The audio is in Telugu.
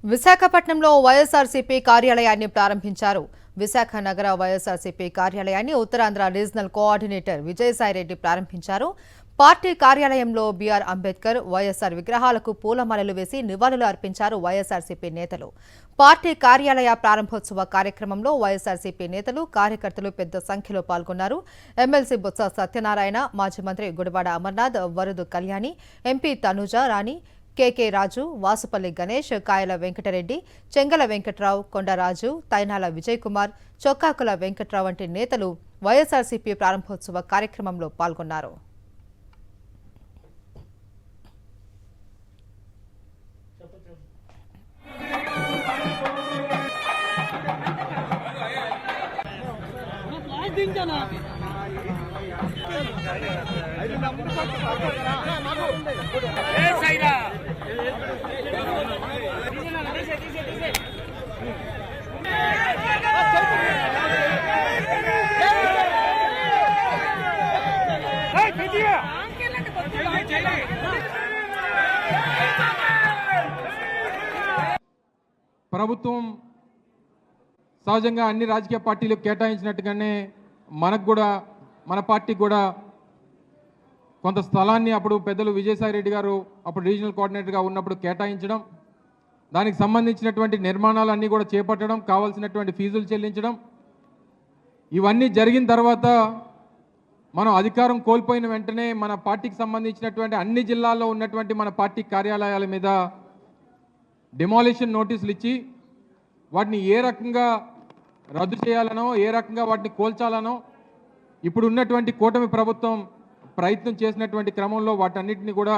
విశాఖపట్నంలో వైఎస్ఆర్సీపీ కార్యాలయాన్ని ప్రారంభించారు. విశాఖ నగర వైఎస్ఆర్సీపీ కార్యాలయాన్ని ఉత్తరాంధ్ర రీజనల్ కోఆర్డినేటర్ విజయసాయిరెడ్డి ప్రారంభించారు. పార్టీ కార్యాలయంలో బీఆర్ అంబేద్కర్, వైఎస్ఆర్ విగ్రహాలకు పూలమాలలు వేసి నివాళులు అర్పించారు వైఎస్ఆర్సీపీ నేతలు. పార్టీ కార్యాలయ ప్రారంభోత్సవ కార్యక్రమంలో వైఎస్ఆర్సీపీ నేతలు, కార్యకర్తలు పెద్ద సంఖ్యలో పాల్గొన్నారు. ఎమ్మెల్సీ బొత్స సత్యనారాయణ, మాజీ మంత్రి గుడివాడ అమర్నాథ్, వరుదు కళ్యాణి, ఎంపీ తనుజ రాణి, కేకే రాజు, వాసుపల్లి గణేష్, కాయల వెంకటరెడ్డి, చెంగల వెంకట్రావు, కొండరాజు, తైనాల విజయ్ కుమార్, చొక్కాకుల వెంకట్రావు వంటి నేతలు వైఎస్ఆర్సీపీ ప్రారంభోత్సవ కార్యక్రమంలో పాల్గొన్నారు. ప్రభుత్వం సహజంగా అన్ని రాజకీయ పార్టీలకు కేటాయించినట్టుగానే మనకు కూడా మన పార్టీకి కూడా కొంత స్థలాన్ని అప్పుడు పెద్దలు విజయసాయిరెడ్డి గారు అప్పుడు రీజనల్ కోఆర్డినేటర్గా ఉన్నప్పుడు కేటాయించడం, దానికి సంబంధించినటువంటి నిర్మాణాలు అన్నీ కూడా చేపట్టడం, కావాల్సినటువంటి ఫీజులు చెల్లించడం, ఇవన్నీ జరిగిన తర్వాత మనం అధికారం కోల్పోయిన వెంటనే మన పార్టీకి సంబంధించినటువంటి అన్ని జిల్లాల్లో ఉన్నటువంటి మన పార్టీ కార్యాలయాల మీద డిమాలిషన్ నోటీసులు ఇచ్చి వాటిని ఏ రకంగా రద్దు చేయాలనో, ఏ రకంగా వాటిని కోల్చాలనో ఇప్పుడు ఉన్నటువంటి కూటమి ప్రభుత్వం ప్రయత్నం చేసినటువంటి క్రమంలో వాటన్నిటిని కూడా